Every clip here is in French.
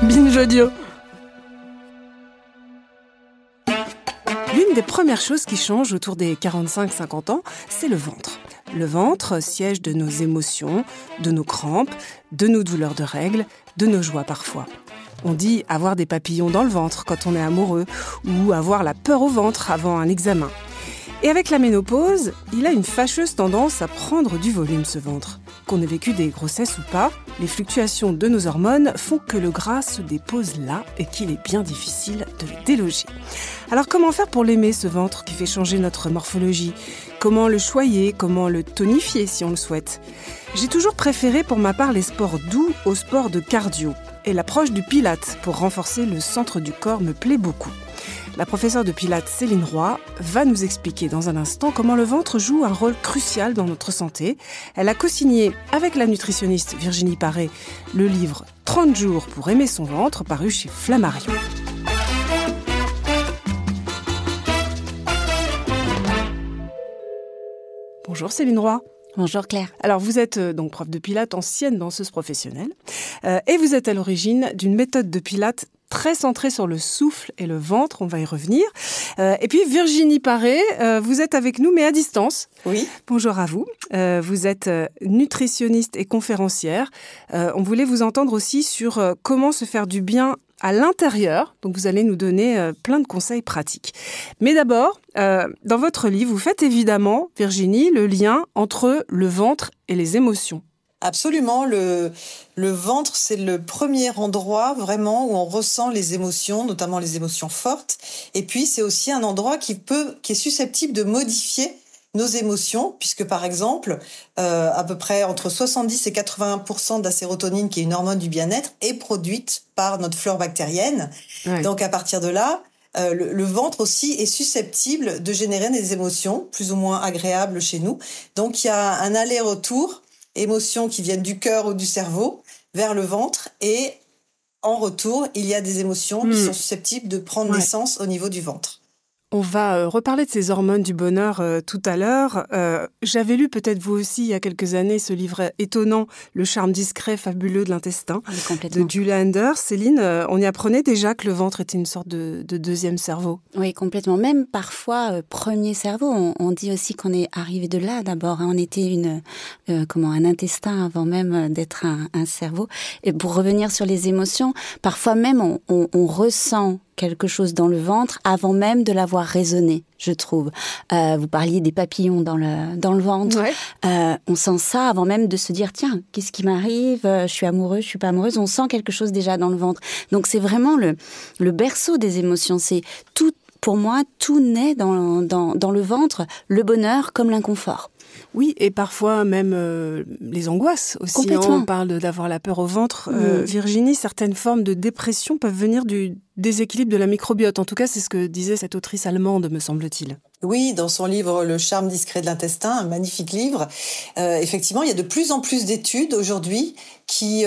Binge audio. L'une des premières choses qui changent autour des 45-50 ans, c'est le ventre. Le ventre, siège de nos émotions, de nos crampes, de nos douleurs de règles, de nos joies parfois. On dit avoir des papillons dans le ventre quand on est amoureux ou avoir la peur au ventre avant un examen. Et avec la ménopause, il a une fâcheuse tendance à prendre du volume, ce ventre. Qu'on ait vécu des grossesses ou pas, les fluctuations de nos hormones font que le gras se dépose là et qu'il est bien difficile de le déloger. Alors comment faire pour l'aimer, ce ventre qui fait changer notre morphologie ? Comment le choyer ? Comment le tonifier si on le souhaite ? J'ai toujours préféré pour ma part les sports doux aux sports de cardio. Et l'approche du Pilate pour renforcer le centre du corps me plaît beaucoup. La professeure de Pilates, Céline Roy, va nous expliquer dans un instant comment le ventre joue un rôle crucial dans notre santé. Elle a co-signé avec la nutritionniste Virginie Paré le livre 30 jours pour aimer son ventre, paru chez Flammarion. Bonjour Céline Roy. Bonjour Claire. Alors vous êtes donc prof de Pilates, ancienne danseuse professionnelle, et vous êtes à l'origine d'une méthode de Pilates très centrée sur le souffle et le ventre, on va y revenir. Et puis Virginie Paré, vous êtes avec nous mais à distance. Oui. Bonjour à vous. Vous êtes nutritionniste et conférencière. On voulait vous entendre aussi sur comment se faire du bien à l'intérieur, donc vous allez nous donner plein de conseils pratiques. Mais d'abord, dans votre livre, vous faites évidemment, Virginie, le lien entre le ventre et les émotions. Absolument, le ventre, c'est le premier endroit vraiment où on ressent les émotions, notamment les émotions fortes. Et puis, c'est aussi un endroit qui est susceptible de modifier nos émotions, puisque par exemple, à peu près entre 70 et 81% de la sérotonine, qui est une hormone du bien-être, est produite par notre flore bactérienne. Ouais. Donc à partir de là, le ventre aussi est susceptible de générer des émotions plus ou moins agréables chez nous. Donc il y a un aller-retour, émotions qui viennent du cœur ou du cerveau vers le ventre, et en retour, il y a des émotions qui sont susceptibles de prendre naissance au niveau du ventre. On va reparler de ces hormones du bonheur tout à l'heure. J'avais lu, peut-être vous aussi, il y a quelques années, ce livre étonnant, Le charme discret, fabuleux de l'intestin, de Julia Enders. Céline, on y apprenait déjà que le ventre était une sorte de deuxième cerveau. Oui, complètement. Même parfois, premier cerveau. On dit aussi qu'on est arrivé de là d'abord. On était un intestin avant même d'être un cerveau. Et pour revenir sur les émotions, parfois même on ressent quelque chose dans le ventre avant même de l'avoir raisonné, je trouve. Vous parliez des papillons dans le ventre. Ouais. On sent ça avant même de se dire, tiens, qu'est-ce qui m'arrive ? Je suis amoureuse, je suis pas amoureuse. On sent quelque chose déjà dans le ventre. Donc c'est vraiment le berceau des émotions. C'est tout, pour moi, tout naît dans le ventre, le bonheur comme l'inconfort. Oui, et parfois même les angoisses aussi. On parle d'avoir la peur au ventre. Virginie, certaines formes de dépression peuvent venir du déséquilibre de la microbiote. En tout cas, c'est ce que disait cette autrice allemande, me semble-t-il. Oui, dans son livre « Le charme discret de l'intestin », un magnifique livre, effectivement, il y a de plus en plus d'études aujourd'hui qui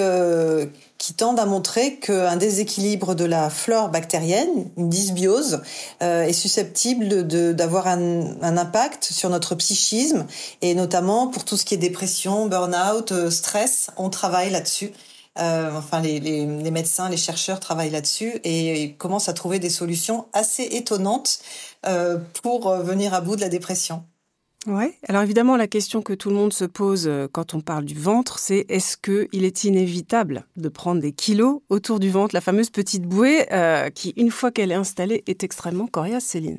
tendent à montrer qu'un déséquilibre de la flore bactérienne, une dysbiose, est susceptible d'avoir un impact sur notre psychisme, et notamment pour tout ce qui est dépression, burn-out, stress, on travaille là-dessus. Les médecins, les chercheurs travaillent là-dessus et commencent à trouver des solutions assez étonnantes pour venir à bout de la dépression. Ouais. Alors évidemment, la question que tout le monde se pose quand on parle du ventre, c'est est-ce qu'il est inévitable de prendre des kilos autour du ventre, la fameuse petite bouée qui, une fois qu'elle est installée, est extrêmement coriace, Céline.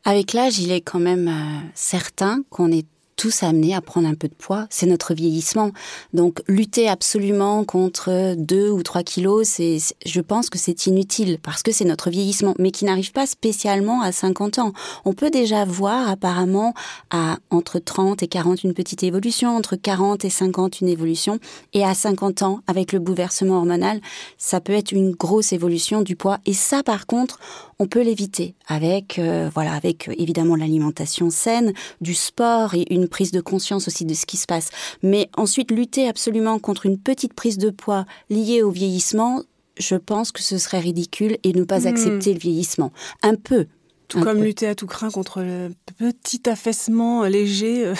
Avec l'âge, il est quand même certain qu'on est tous amenés à prendre un peu de poids. C'est notre vieillissement. Donc, lutter absolument contre 2 ou 3 kilos, je pense que c'est inutile parce que c'est notre vieillissement, mais qui n'arrive pas spécialement à 50 ans. On peut déjà voir apparemment à entre 30 et 40 une petite évolution, entre 40 et 50 une évolution, et à 50 ans, avec le bouleversement hormonal, ça peut être une grosse évolution du poids. Et ça, par contre, on peut l'éviter avec évidemment l'alimentation saine, du sport et une prise de conscience aussi de ce qui se passe. Mais ensuite, lutter absolument contre une petite prise de poids liée au vieillissement, je pense que ce serait ridicule et ne pas accepter le vieillissement. Un peu, Tout comme lutter à tout craint contre le petit affaissement léger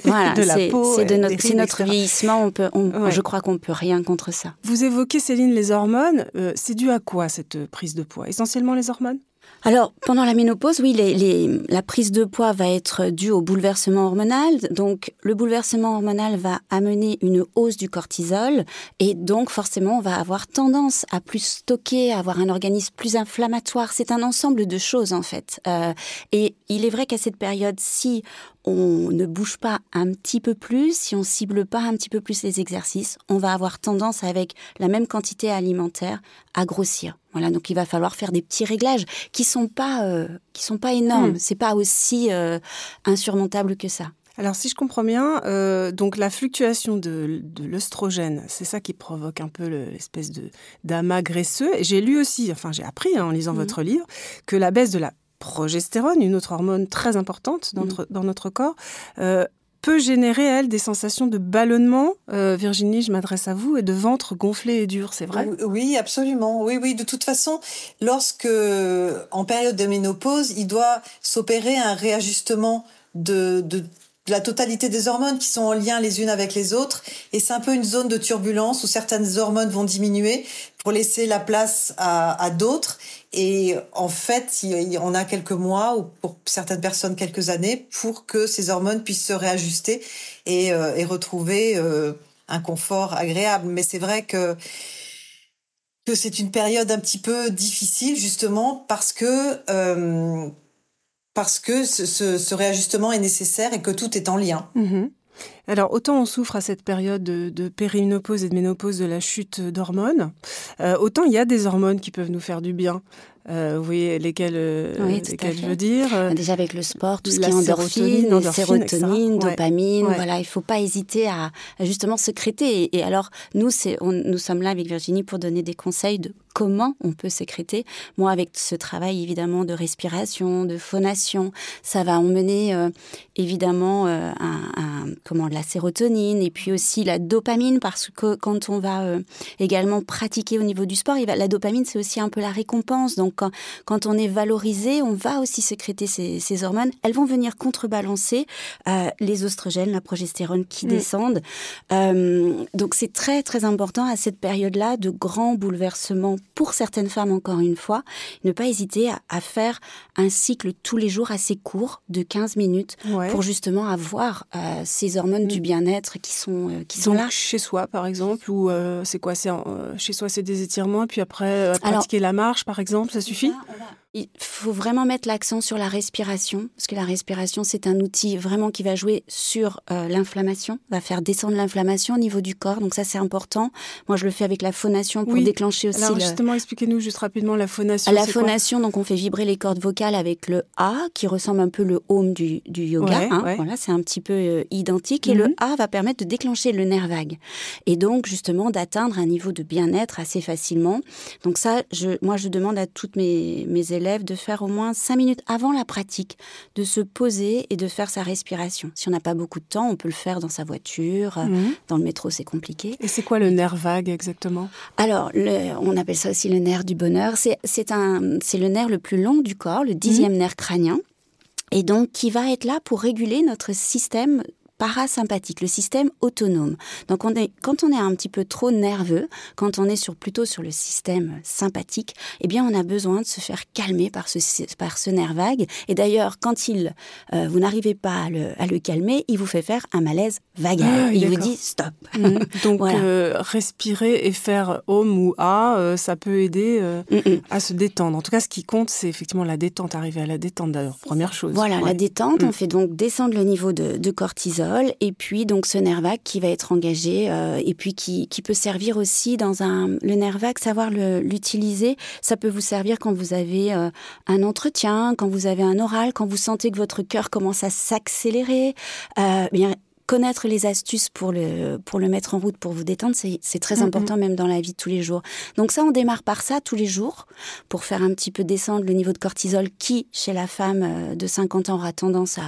voilà, de la peau. C'est notre vieillissement. Je crois qu'on ne peut rien contre ça. Vous évoquez, Céline, les hormones. C'est dû à quoi, cette prise de poids? Essentiellement les hormones? Alors, pendant la ménopause, oui, la prise de poids va être due au bouleversement hormonal. Donc, le bouleversement hormonal va amener une hausse du cortisol. Et donc, forcément, on va avoir tendance à plus stocker, à avoir un organisme plus inflammatoire. C'est un ensemble de choses, en fait. Et il est vrai qu'à cette période, si on ne bouge pas un petit peu plus, si on cible pas un petit peu plus les exercices, on va avoir tendance, avec la même quantité alimentaire, à grossir. Voilà, donc il va falloir faire des petits réglages qui sont pas énormes. C'est pas aussi insurmontable que ça. Alors, si je comprends bien, donc la fluctuation de l'œstrogène, c'est ça qui provoque un peu l'espèce d'amas graisseux. Et j'ai lu aussi, j'ai appris en lisant votre livre, que la baisse de la progestérone, une autre hormone très importante dans notre corps, peut générer, elle, des sensations de ballonnement. Virginie, je m'adresse à vous, et de ventre gonflé et dur, c'est vrai? Oui, absolument. Oui. De toute façon, en période de ménopause, il doit s'opérer un réajustement de la totalité des hormones qui sont en lien les unes avec les autres. Et c'est un peu une zone de turbulence où certaines hormones vont diminuer pour laisser la place à d'autres. Et en fait, on a quelques mois, ou pour certaines personnes quelques années, pour que ces hormones puissent se réajuster et retrouver un confort agréable. Mais c'est vrai que c'est une période un petit peu difficile, justement, parce que ce réajustement est nécessaire et que tout est en lien. Mmh. Alors, autant on souffre à cette période de périménopause et de ménopause de la chute d'hormones, autant il y a des hormones qui peuvent nous faire du bien. Vous voyez lesquelles je veux dire. Déjà avec le sport, tout ce qui est endorphine, sérotonine, dopamine, voilà, il ne faut pas hésiter à justement sécréter. Et alors, nous sommes là avec Virginie pour donner des conseils de comment on peut sécréter. Moi, avec ce travail évidemment de respiration, de phonation, ça va emmener évidemment la sérotonine et puis aussi la dopamine, parce que quand on va également pratiquer au niveau du sport, la dopamine, c'est aussi un peu la récompense. Donc, quand on est valorisé, on va aussi sécréter ces hormones. Elles vont venir contrebalancer les oestrogènes, la progestérone qui descendent. Donc, c'est très, très important à cette période-là de grands bouleversements pour certaines femmes, encore une fois. Ne pas hésiter à faire un cycle tous les jours assez court, de 15 minutes, pour justement avoir ces hormones du bien-être qui sont donc, là. Chez soi, par exemple, ou c'est quoi? Chez soi, c'est des étirements, et puis après, pratiquer la marche, par exemple, ça suffit? Il faut vraiment mettre l'accent sur la respiration, parce que la respiration, c'est un outil vraiment qui va jouer sur l'inflammation, va faire descendre l'inflammation au niveau du corps, donc ça c'est important. Moi je le fais avec la phonation pour déclencher aussi. Alors justement, expliquez-nous juste rapidement la phonation. La phonation, donc on fait vibrer les cordes vocales avec le A, qui ressemble un peu le Om du yoga. Voilà, c'est un petit peu identique, et le A va permettre de déclencher le nerf vague, et donc justement d'atteindre un niveau de bien-être assez facilement. Donc ça, moi je demande à toutes mes élèves de faire au moins 5 minutes avant la pratique, de se poser et de faire sa respiration. Si on n'a pas beaucoup de temps, on peut le faire dans sa voiture, dans le métro c'est compliqué. Et c'est quoi le nerf vague exactement? Alors, on appelle ça aussi le nerf du bonheur. C'est le nerf le plus long du corps, le 10e nerf crânien, et donc qui va être là pour réguler notre système parasympathique, le système autonome. Donc quand on est un petit peu trop nerveux, quand on est plutôt sur le système sympathique, eh bien on a besoin de se faire calmer par ce nerf vague. Et d'ailleurs, quand vous n'arrivez pas à le calmer, il vous fait faire un malaise vagal. Il vous dit stop. Donc voilà. Respirer et faire Om ou A, ça peut aider à se détendre. En tout cas, ce qui compte, c'est effectivement la détente, arriver à la détente d'ailleurs, première chose. Voilà, la détente, on fait donc descendre le niveau de cortisol, et puis donc ce nerf vague qui va être engagé, et puis qui peut servir aussi le nerf vague, savoir l'utiliser, ça peut vous servir quand vous avez un entretien, quand vous avez un oral, quand vous sentez que votre cœur commence à s'accélérer, bien connaître les astuces pour le mettre en route, pour vous détendre, c'est très important même dans la vie de tous les jours. Donc ça, on démarre par ça tous les jours pour faire un petit peu descendre le niveau de cortisol qui, chez la femme de 50 ans, aura tendance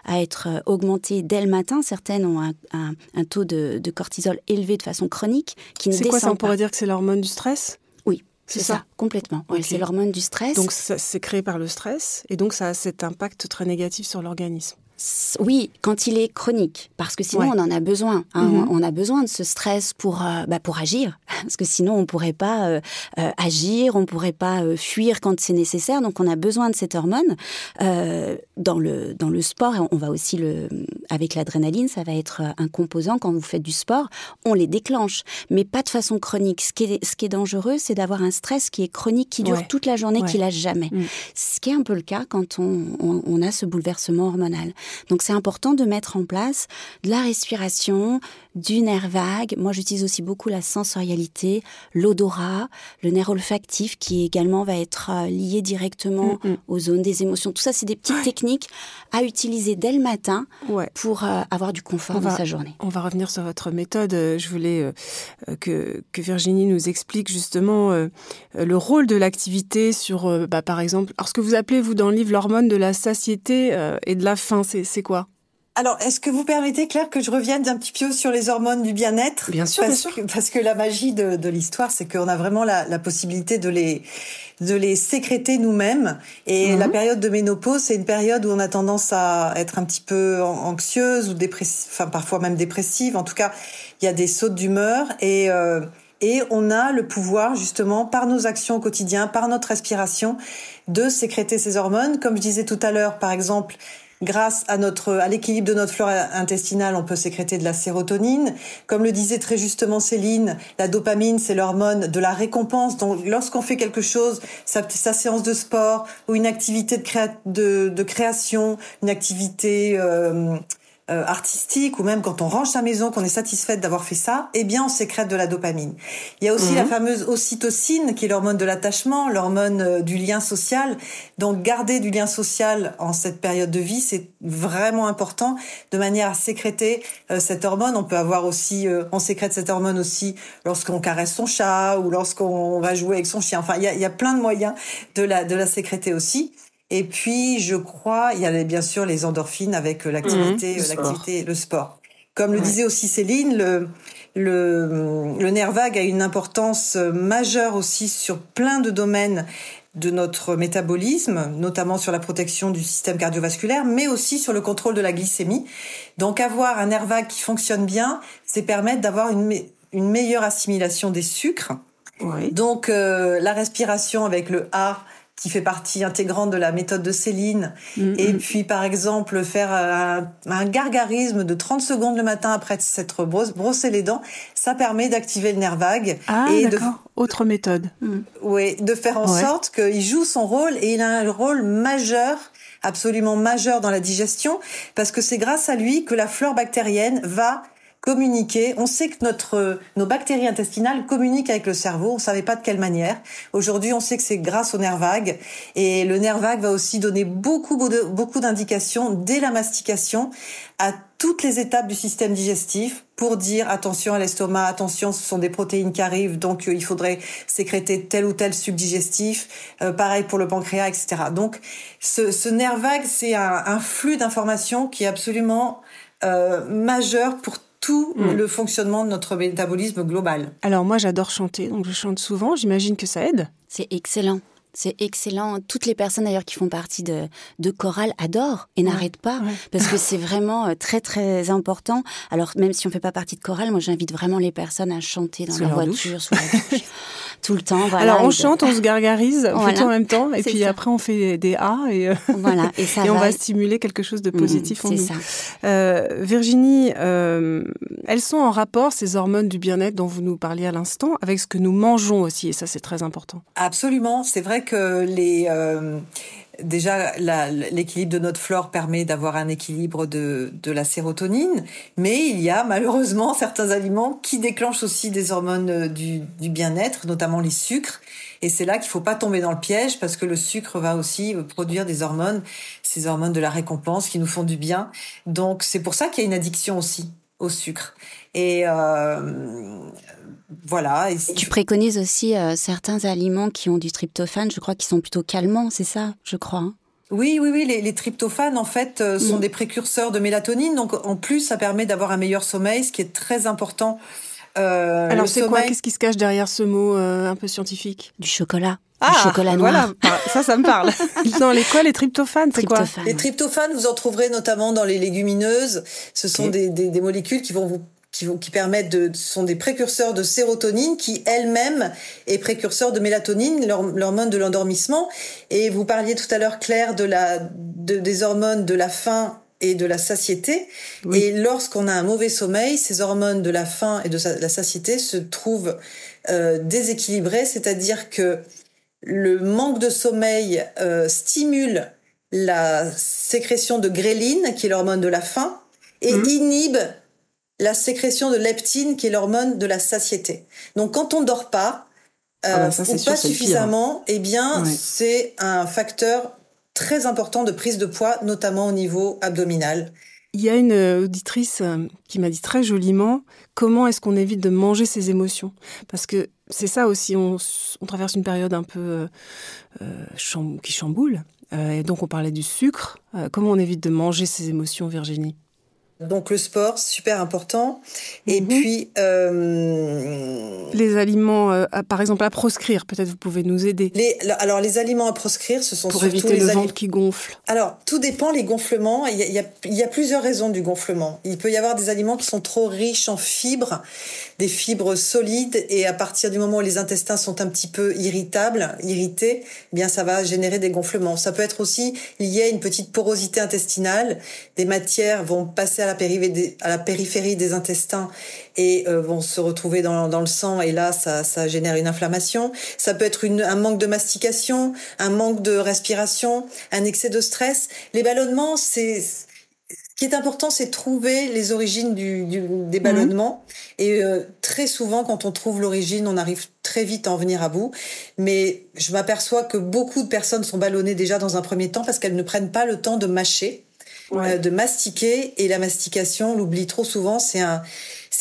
à être augmenté dès le matin. Certaines ont un taux de cortisol élevé de façon chronique qui ne descend pas. C'est quoi ça? On pourrait dire que c'est l'hormone du stress? Oui. C'est ça, complètement. Ouais, c'est l'hormone du stress. Donc c'est créé par le stress et donc ça a cet impact très négatif sur l'organisme. Oui, quand il est chronique, parce que sinon on en a besoin. On a besoin de ce stress pour agir, parce que sinon on pourrait pas agir, on pourrait pas fuir quand c'est nécessaire. Donc on a besoin de cette hormone. Dans le sport, on va aussi avec l'adrénaline, ça va être un composant quand vous faites du sport. On les déclenche, mais pas de façon chronique. Ce qui est dangereux, c'est d'avoir un stress qui est chronique, qui dure toute la journée, qui lâche jamais. Ce qui est un peu le cas quand on a ce bouleversement hormonal. Donc c'est important de mettre en place de la respiration, du nerf vague. Moi j'utilise aussi beaucoup la sensorialité, l'odorat, le nerf olfactif qui également va être lié directement aux zones des émotions. Tout ça c'est des petites techniques à utiliser dès le matin pour avoir du confort dans sa journée. On va revenir sur votre méthode. Je voulais que Virginie nous explique justement le rôle de l'activité sur, par exemple, alors ce que vous appelez vous dans le livre l'hormone de la satiété et de la faim, c'est quoi ? Alors, est-ce que vous permettez, Claire, que je revienne un petit peu sur les hormones du bien-être ? Bien sûr, parce que la magie de l'histoire, c'est qu'on a vraiment la possibilité de les sécréter nous-mêmes. Et la période de ménopause, c'est une période où on a tendance à être un petit peu anxieuse ou dépressive, enfin parfois même dépressive. En tout cas, il y a des sautes d'humeur et on a le pouvoir, justement, par nos actions au quotidien, par notre respiration, de sécréter ces hormones. Comme je disais tout à l'heure, par exemple, grâce à l'équilibre de notre flore intestinale, on peut sécréter de la sérotonine. Comme le disait très justement Céline, la dopamine, c'est l'hormone de la récompense. Donc, lorsqu'on fait quelque chose, sa séance de sport ou une activité de création, une activité artistique, ou même quand on range sa maison, qu'on est satisfaite d'avoir fait ça, eh bien on sécrète de la dopamine. Il y a aussi la fameuse ocytocine, qui est l'hormone de l'attachement, l'hormone du lien social. Donc garder du lien social en cette période de vie, c'est vraiment important, de manière à sécréter cette hormone. On peut avoir aussi, on sécrète cette hormone aussi lorsqu'on caresse son chat ou lorsqu'on va jouer avec son chien. Enfin, il y a plein de moyens de la sécréter aussi. Et puis, je crois, il y a bien sûr les endorphines avec l'activité, le sport. Comme le disait aussi Céline, le nerf vague a une importance majeure aussi sur plein de domaines de notre métabolisme, notamment sur la protection du système cardiovasculaire, mais aussi sur le contrôle de la glycémie. Donc, avoir un nerf vague qui fonctionne bien, c'est permettre d'avoir une meilleure assimilation des sucres. Oui. Donc, la respiration avec le A, qui fait partie intégrante de la méthode de Céline. Et puis, par exemple, faire un gargarisme de 30 secondes le matin après s'être brossé les dents, ça permet d'activer le nerf vague. Ah, d'accord. Autre méthode. Oui, de faire en sorte qu'il joue son rôle, et il a un rôle majeur, absolument majeur dans la digestion, parce que c'est grâce à lui que la flore bactérienne va communiquer. On sait que nos bactéries intestinales communiquent avec le cerveau. On savait pas de quelle manière. Aujourd'hui, on sait que c'est grâce au nerf vague. Et le nerf vague va aussi donner beaucoup d'indications dès la mastication à toutes les étapes du système digestif pour dire attention à l'estomac, attention, ce sont des protéines qui arrivent, donc il faudrait sécréter tel ou tel suc digestif. Pareil pour le pancréas, etc. Donc, ce nerf vague, c'est un flux d'informations qui est absolument majeur pour tout le fonctionnement de notre métabolisme global. Alors moi, j'adore chanter, donc je chante souvent. J'imagine que ça aide. C'est excellent. C'est excellent. Toutes les personnes d'ailleurs qui font partie de chorale adorent et n'arrêtent pas parce que c'est vraiment très très important. Alors même si on fait pas partie de chorale, moi j'invite vraiment les personnes à chanter dans leur voiture, sous la douche, tout le temps. Voilà. Alors on chante, on se gargarise, on fait tout en même temps, et puis après on fait des A et voilà, et ça et on va stimuler quelque chose de positif en nous. C'est ça. Virginie, elles sont en rapport, ces hormones du bien-être dont vous nous parliez à l'instant, avec ce que nous mangeons aussi, et ça c'est très important. Absolument, c'est vrai que déjà l'équilibre de notre flore permet d'avoir un équilibre de la sérotonine, mais il y a malheureusement certains aliments qui déclenchent aussi des hormones du bien-être, notamment les sucres. Et c'est là qu'il faut pas tomber dans le piège, parce que le sucre va aussi produire des hormones, ces hormones de la récompense qui nous font du bien. Donc c'est pour ça qu'il y a une addiction aussi au sucre. Et voilà. Et tu préconises aussi certains aliments qui ont du tryptophane, je crois, qui sont plutôt calmants, c'est ça, je crois, hein? Oui, les tryptophanes, en fait, sont des précurseurs de mélatonine. Donc, en plus, ça permet d'avoir un meilleur sommeil, ce qui est très important Alors c'est quoi? Qu'est-ce qui se cache derrière ce mot un peu scientifique? Du chocolat. Ah, du chocolat noir. Voilà, ça me parle. Dans les quoi, les tryptophanes, c'est quoi? Les tryptophanes, vous en trouverez notamment dans les légumineuses. Ce sont des molécules qui permettent sont des précurseurs de sérotonine, qui elle-même est précurseur de mélatonine, l'hormone de l'endormissement. Et vous parliez tout à l'heure, Claire, des hormones de la faim et de la satiété. Oui. Et lorsqu'on a un mauvais sommeil, ces hormones de la faim et de la satiété se trouvent déséquilibrées, c'est-à-dire que le manque de sommeil stimule la sécrétion de gréline, qui est l'hormone de la faim, et inhibe la sécrétion de leptine, qui est l'hormone de la satiété. Donc quand on ne dort pas, ou pas suffisamment, eh bien c'est un facteur très important de prise de poids, notamment au niveau abdominal. Il y a une auditrice qui m'a dit très joliment comment est-ce qu'on évite de manger ses émotions. Parce que c'est ça aussi, on traverse une période un peu qui chamboule. Et donc on parlait du sucre. Comment on évite de manger ses émotions, Virginie ? Donc le sport, super important. Et puis... les aliments, par exemple, à proscrire, peut-être vous pouvez nous aider. Alors les aliments à proscrire, ce sont pour surtout éviter le ventre qui gonfle. Alors tout dépend, les gonflements. Il y a plusieurs raisons du gonflement. Il peut y avoir des aliments qui sont trop riches en fibres, des fibres solides, et à partir du moment où les intestins sont un petit peu irrités, eh bien ça va générer des gonflements. Ça peut être aussi lié à une petite porosité intestinale. Des matières vont passer à la périphérie des intestins et vont se retrouver dans le sang, et là ça génère une inflammation. Ça peut être un manque de mastication, un manque de respiration, un excès de stress. Les ballonnements, ce qui est important, c'est trouver les origines des ballonnements. Et très souvent, quand on trouve l'origine, on arrive très vite à en venir à bout. Mais je m'aperçois que beaucoup de personnes sont ballonnées déjà dans un premier temps parce qu'elles ne prennent pas le temps de mâcher. De mastiquer, et la mastication, on l'oublie trop souvent, c'est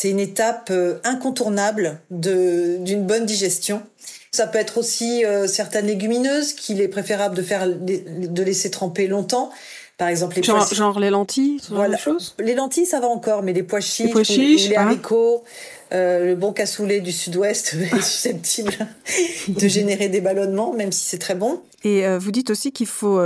une étape incontournable d'une bonne digestion. Ça peut être aussi certaines légumineuses qu'il est préférable de laisser tremper longtemps. Par exemple, les pois chiches. Genre les lentilles, ce genre de choses. Les lentilles, ça va encore, mais les pois chiches, les haricots, le bon cassoulet du sud-ouest est susceptible de générer des ballonnements, même si c'est très bon. Et vous dites aussi qu'il faut,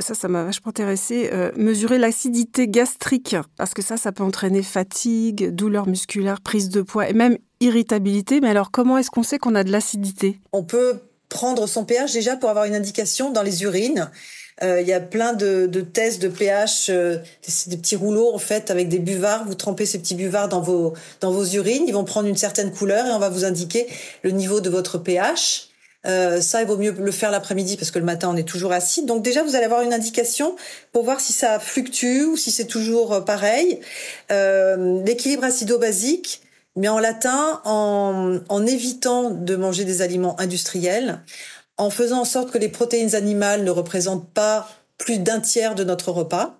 ça m'a vachement intéressé, mesurer l'acidité gastrique, parce que ça peut entraîner fatigue, douleur musculaire, prise de poids et même irritabilité. Mais alors, comment est-ce qu'on sait qu'on a de l'acidité ? On peut prendre son pH déjà pour avoir une indication dans les urines. Il y a plein de tests de pH, c'est des petits rouleaux en fait avec des buvards. Vous trempez ces petits buvards dans vos urines, ils vont prendre une certaine couleur et on va vous indiquer le niveau de votre pH. Ça, il vaut mieux le faire l'après-midi parce que le matin on est toujours acide. Donc déjà vous allez avoir une indication pour voir si ça fluctue ou si c'est toujours pareil. L'équilibre acido-basique, mais en latin, en évitant de manger des aliments industriels, en faisant en sorte que les protéines animales ne représentent pas plus d'un tiers de notre repas,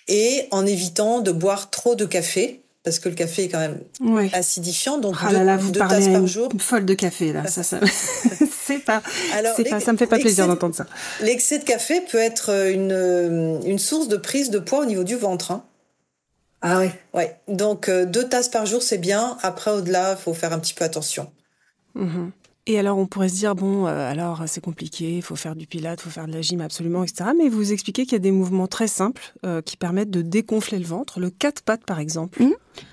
et en évitant de boire trop de café, parce que le café est quand même acidifiant, donc deux tasses par jour. Une folle de café, là. Ça ça me fait pas plaisir d'entendre ça. L'excès de café peut être une source de prise de poids au niveau du ventre. Hein. Ah oui. Ouais. Donc 2 tasses par jour, c'est bien. Après, au-delà, il faut faire un petit peu attention. Et alors, on pourrait se dire, alors c'est compliqué, il faut faire du pilates, il faut faire de la gym absolument, etc. Mais vous expliquez qu'il y a des mouvements très simples qui permettent de dégonfler le ventre, le 4 pattes par exemple.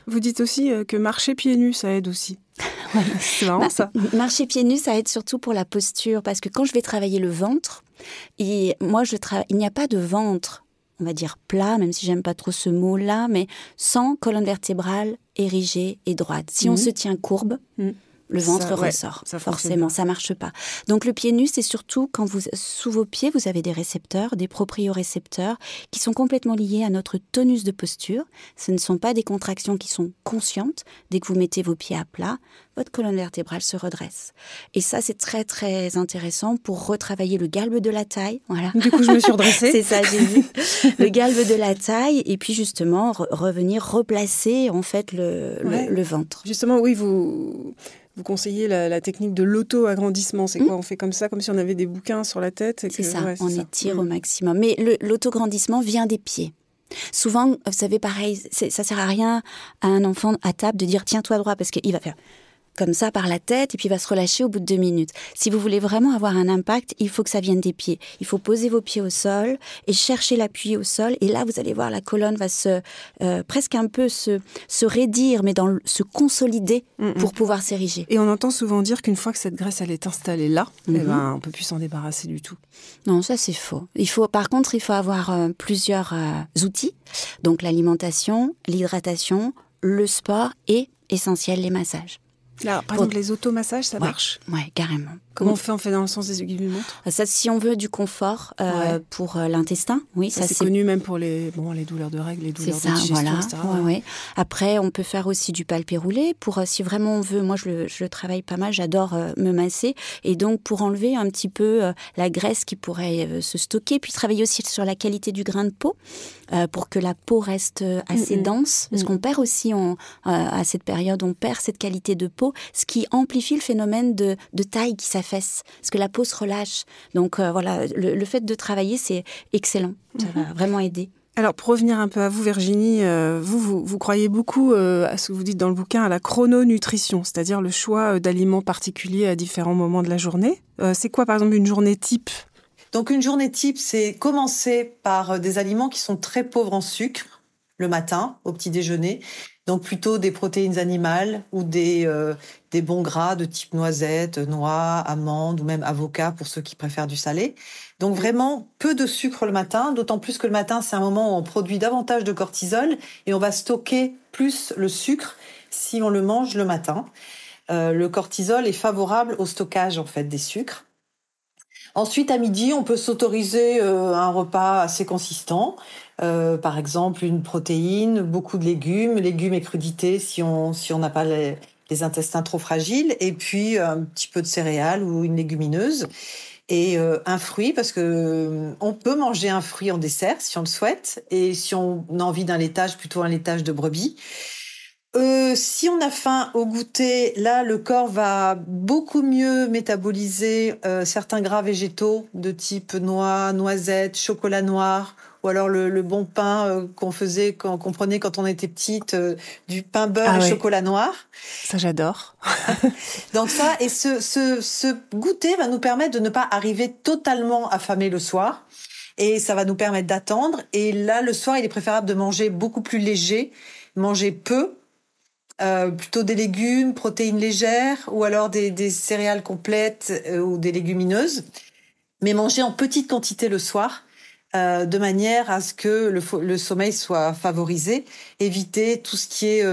Vous dites aussi que marcher pieds nus, ça aide aussi. C'est marrant ça. Marcher pieds nus, ça aide surtout pour la posture, parce que quand je vais travailler le ventre, il n'y a pas de ventre, on va dire plat, même si j'aime pas trop ce mot-là, mais sans colonne vertébrale érigée et droite. Si on se tient courbe... Le ventre ressort, forcément, ça marche pas. Donc le pied nu, c'est surtout quand sous vos pieds, vous avez des récepteurs, des propriorécepteurs qui sont complètement liés à notre tonus de posture. Ce ne sont pas des contractions qui sont conscientes. Dès que vous mettez vos pieds à plat, votre colonne vertébrale se redresse. Et ça, c'est très, très intéressant pour retravailler le galbe de la taille. Voilà. Du coup, je me suis redressée. C'est ça, j'ai vu. Le galbe de la taille, et puis justement, revenir replacer en fait le ventre. Justement, oui, vous conseillez la technique de l'auto-agrandissement. C'est quoi ? On fait comme ça, comme si on avait des bouquins sur la tête. C'est ça, on étire au maximum. Mais l'auto-agrandissement vient des pieds. Souvent, vous savez, pareil, ça sert à rien à un enfant à table de dire « tiens-toi droit » parce qu'il va faire comme ça par la tête et puis il va se relâcher au bout de 2 minutes. Si vous voulez vraiment avoir un impact, il faut que ça vienne des pieds. Il faut poser vos pieds au sol et chercher l'appui au sol. Et là, vous allez voir, la colonne va presque un peu se raidir, mais se consolider pour pouvoir s'ériger. Et on entend souvent dire qu'une fois que cette graisse elle est installée là, on ne peut plus s'en débarrasser du tout. Non, ça c'est faux. Par contre, il faut avoir plusieurs outils. Donc l'alimentation, l'hydratation, le sport et, essentiel, les massages. Là, par exemple, les automassages, ça marche? Oui, carrément. Comment on fait? On fait dans le sens des aiguilles d'une montre? Ça, si on veut du confort pour l'intestin, oui. Ça c'est connu même pour les douleurs de règles, les douleurs de digestion, etc. Ouais. Après, on peut faire aussi du palpé roulé pour, si vraiment on veut, moi je le travaille pas mal, j'adore me masser. Et donc, pour enlever un petit peu la graisse qui pourrait se stocker, puis travailler aussi sur la qualité du grain de peau pour que la peau reste assez dense. Parce qu'on perd aussi, à cette période, on perd cette qualité de peau, ce qui amplifie le phénomène de taille qui s'affaisse, parce que la peau se relâche. Donc voilà, le fait de travailler, c'est excellent. Ça va vraiment aider. Alors, pour revenir un peu à vous, Virginie, vous croyez beaucoup à ce que vous dites dans le bouquin, à la chrononutrition, c'est-à-dire le choix d'aliments particuliers à différents moments de la journée. C'est quoi, par exemple, une journée type? Donc, une journée type, c'est commencer par des aliments qui sont très pauvres en sucre, le matin, au petit déjeuner. Donc plutôt des protéines animales ou des bons gras de type noisettes, noix, amandes ou même avocat pour ceux qui préfèrent du salé. Donc vraiment peu de sucre le matin, d'autant plus que le matin c'est un moment où on produit davantage de cortisol et on va stocker plus le sucre si on le mange le matin. Le cortisol est favorable au stockage en fait des sucres. Ensuite, à midi, on peut s'autoriser un repas assez consistant. Par exemple, une protéine, beaucoup de légumes et crudités si on n'a pas les intestins trop fragiles, et puis un petit peu de céréales ou une légumineuse. Et un fruit, parce que on peut manger un fruit en dessert si on le souhaite, et si on a envie d'un laitage, plutôt un laitage de brebis. Si on a faim au goûter, là, le corps va beaucoup mieux métaboliser certains gras végétaux de type noix, noisettes, chocolat noir, ou alors le bon pain qu'on prenait quand on était petite, du pain beurre et chocolat noir. Ça, j'adore. Donc ça, et ce goûter va nous permettre de ne pas arriver totalement affamé le soir. Et ça va nous permettre d'attendre. Et là, le soir, il est préférable de manger beaucoup plus léger, manger peu, plutôt des légumes, protéines légères, ou alors des céréales complètes ou des légumineuses, mais manger en petite quantité le soir, de manière à ce que le sommeil soit favorisé. Éviter tout ce qui est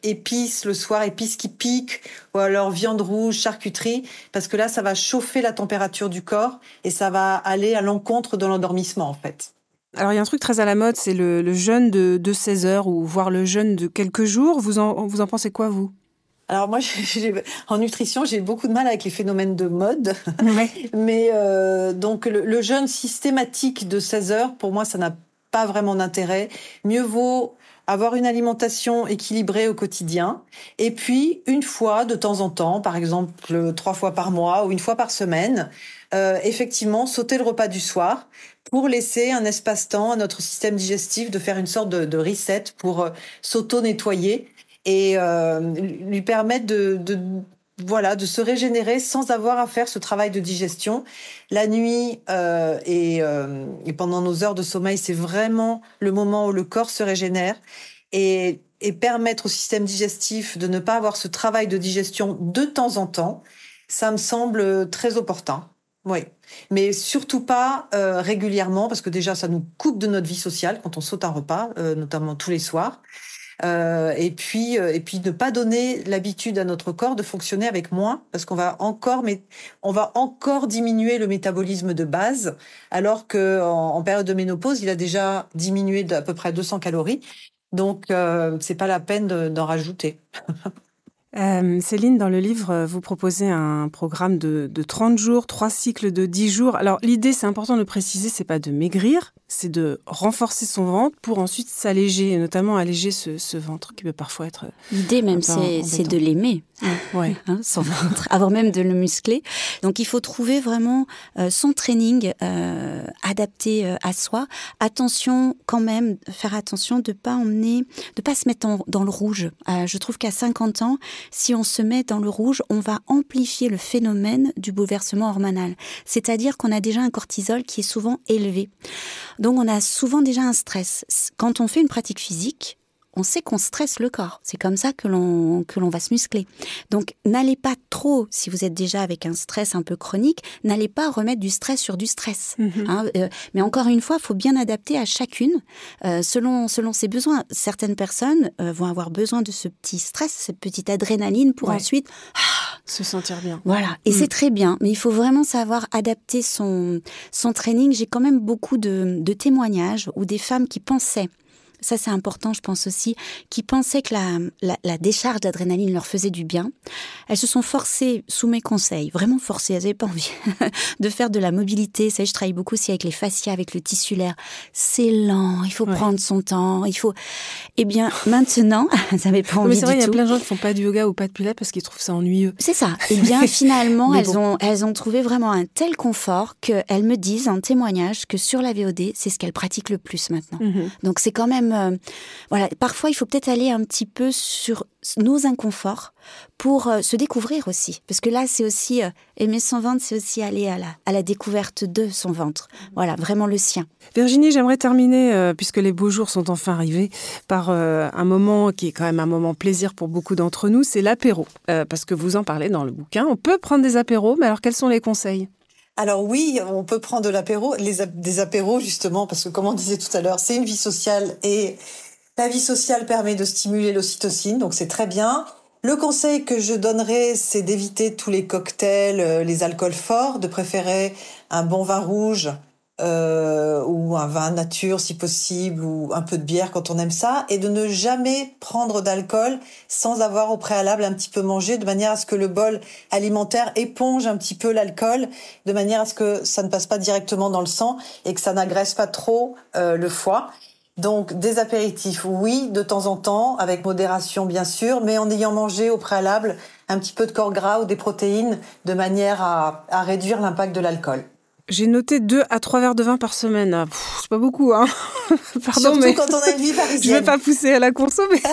épices le soir, épices qui piquent, ou alors viande rouge, charcuterie, parce que là, ça va chauffer la température du corps et ça va aller à l'encontre de l'endormissement, en fait. Alors, il y a un truc très à la mode, c'est le jeûne de 16 heures ou voire le jeûne de quelques jours. Vous en pensez quoi, vous? Alors moi, en nutrition, j'ai beaucoup de mal avec les phénomènes de mode. Ouais. Mais donc le jeûne systématique de 16 heures, pour moi, ça n'a pas vraiment d'intérêt. Mieux vaut avoir une alimentation équilibrée au quotidien. Et puis, une fois de temps en temps, par exemple 3 fois par mois ou 1 fois par semaine, effectivement, sauter le repas du soir pour laisser un espace-temps à notre système digestif de faire une sorte de reset pour s'auto-nettoyer et lui permettre de se régénérer sans avoir à faire ce travail de digestion. La nuit et pendant nos heures de sommeil, c'est vraiment le moment où le corps se régénère et permettre au système digestif de ne pas avoir ce travail de digestion de temps en temps, ça me semble très opportun. Oui, mais surtout pas régulièrement, parce que déjà ça nous coupe de notre vie sociale quand on saute un repas, notamment tous les soirs. Et puis ne pas donner l'habitude à notre corps de fonctionner avec moins, parce qu'on va encore diminuer le métabolisme de base, alors que en période de ménopause, il a déjà diminué d'à peu près 200 calories. Donc c'est pas la peine d'en rajouter. Céline, dans le livre, vous proposez un programme de 30 jours, 3 cycles de 10 jours. Alors, l'idée, c'est important de le préciser, c'est pas de maigrir, c'est de renforcer son ventre pour ensuite s'alléger, et notamment alléger ce ventre qui peut parfois être... L'idée même, c'est de l'aimer, ouais. Son ventre, avant même de le muscler. Donc, il faut trouver vraiment son training adapté à soi. Attention, quand même, faire attention de pas se mettre dans le rouge. Je trouve qu'à 50 ans, si on se met dans le rouge, on va amplifier le phénomène du bouleversement hormonal. C'est-à-dire qu'on a déjà un cortisol qui est souvent élevé. Donc on a souvent déjà un stress. Quand on fait une pratique physique, on sait qu'on stresse le corps. C'est comme ça que l'on va se muscler. Donc, n'allez pas trop, si vous êtes déjà avec un stress un peu chronique, n'allez pas remettre du stress sur du stress. Mais encore une fois, il faut bien adapter à chacune selon ses besoins. Certaines personnes vont avoir besoin de ce petit stress, cette petite adrénaline pour ensuite se sentir bien. Voilà, et c'est très bien. Mais il faut vraiment savoir adapter son training. J'ai quand même beaucoup de témoignages où des femmes qui pensaient, ça c'est important je pense aussi, qui pensaient que la décharge d'adrénaline leur faisait du bien. Elles se sont forcées, sous mes conseils, vraiment forcées, elles n'avaient pas envie de faire de la mobilité. Ça, je travaille beaucoup aussi avec les fascias, avec le tissulaire. C'est lent, il faut prendre son temps, il faut... Eh bien, maintenant, ça n'avait pas envie du tout. Mais c'est vrai, il y a plein de gens qui font pas de yoga ou pas de pilates parce qu'ils trouvent ça ennuyeux. C'est ça. Eh bien, finalement, elles ont trouvé vraiment un tel confort qu'elles me disent en témoignage que sur la VOD, c'est ce qu'elles pratiquent le plus maintenant. Donc, c'est quand même... voilà, parfois il faut peut-être aller un petit peu sur nos inconforts pour se découvrir aussi, parce que là c'est aussi aimer son ventre, c'est aussi aller à la découverte de son ventre, voilà, vraiment le sien. Virginie, j'aimerais terminer, puisque les beaux jours sont enfin arrivés, par un moment qui est quand même un moment plaisir pour beaucoup d'entre nous, c'est l'apéro, parce que vous en parlez dans le bouquin. On peut prendre des apéros, mais alors quels sont les conseils ? Alors oui, on peut prendre de l'apéro, des apéros justement, parce que comme on disait tout à l'heure, c'est une vie sociale et la vie sociale permet de stimuler l'ocytocine, donc c'est très bien. Le conseil que je donnerais, c'est d'éviter tous les cocktails, les alcools forts, de préférer un bon vin rouge ou un vin nature si possible, ou un peu de bière quand on aime ça, et de ne jamais prendre d'alcool sans avoir au préalable un petit peu mangé, de manière à ce que le bol alimentaire éponge un petit peu l'alcool, de manière à ce que ça ne passe pas directement dans le sang et que ça n'agresse pas trop le foie. Donc des apéritifs, oui, de temps en temps, avec modération bien sûr, mais en ayant mangé au préalable un petit peu de corps gras ou des protéines, de manière à réduire l'impact de l'alcool. J'ai noté 2 à 3 verres de vin par semaine. C'est pas beaucoup, hein. Pardon, surtout mais quand on a une vie parisienne. Je vais pas pousser à la conso, mais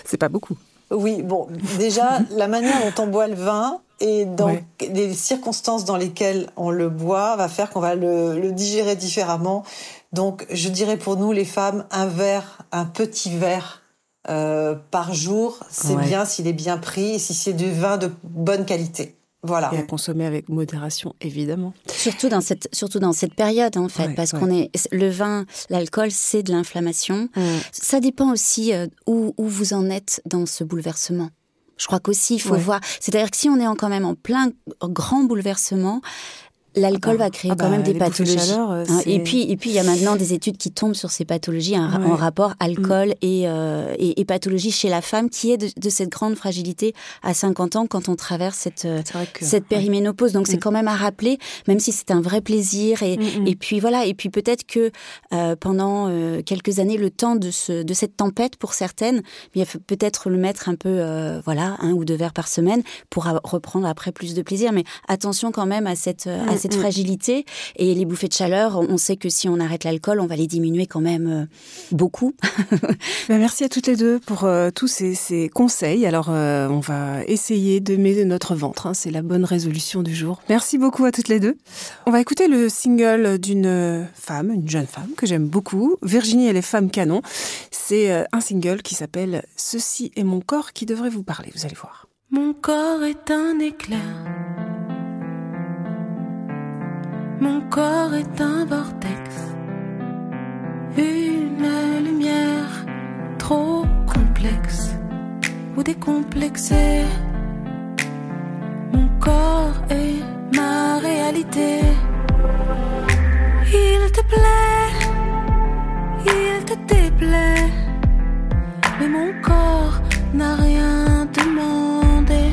c'est pas beaucoup. Oui, bon, déjà, la manière dont on boit le vin et dans les circonstances dans lesquelles on le boit va faire qu'on va le digérer différemment. Donc, je dirais pour nous, les femmes, un petit verre par jour, c'est bien s'il est bien pris et si c'est du vin de bonne qualité. Voilà. Et à consommer avec modération, évidemment. Surtout dans cette période, en fait, parce qu'on est le vin, l'alcool, c'est de l'inflammation. Ça dépend aussi où vous en êtes dans ce bouleversement. Je crois qu'aussi, il faut voir. C'est-à-dire que si on est quand même en plein grand bouleversement, l'alcool va créer quand même des pathologies. Chaleur, et puis il y a maintenant des études qui tombent sur ces pathologies en rapport alcool et pathologie chez la femme qui est de cette grande fragilité à 50 ans quand on traverse cette périménopause. Donc c'est quand même à rappeler, même si c'est un vrai plaisir. Et puis voilà. Et puis peut-être que pendant quelques années, le temps de cette tempête pour certaines, il faut peut-être le mettre un peu, 1 ou 2 verres par semaine pour reprendre après plus de plaisir. Mais attention quand même à cette fragilité. Et les bouffées de chaleur, on sait que si on arrête l'alcool, on va les diminuer quand même beaucoup. Merci à toutes les deux pour tous ces conseils. Alors, on va essayer d'aimer notre ventre. C'est la bonne résolution du jour. Merci beaucoup à toutes les deux. On va écouter le single d'une femme, une jeune femme que j'aime beaucoup. Virginie et les femmes canon. C'est un single qui s'appelle « Ceci est mon corps » qui devrait vous parler. Vous allez voir. Mon corps est un éclair. Mon corps est un vortex, une lumière trop complexe ou décomplexée. Mon corps est ma réalité. Il te plaît, il te déplaît, mais mon corps n'a rien demandé,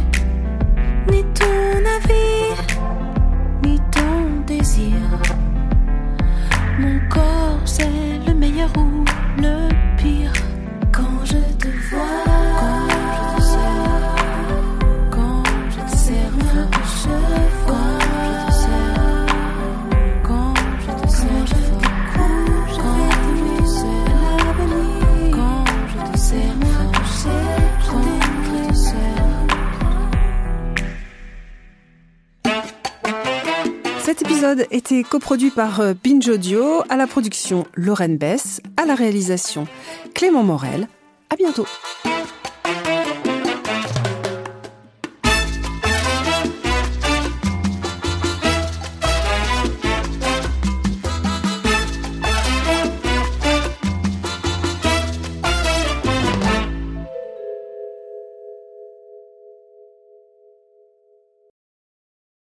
ni ton avis, ni ton désir. Mon corps, c'est le meilleur ou le pire. Quand je te vois, quand je te serre, quand je te serre, Cet épisode était coproduit par Binge Audio, à la production Lorraine Bess, à la réalisation Clément Morel. À bientôt.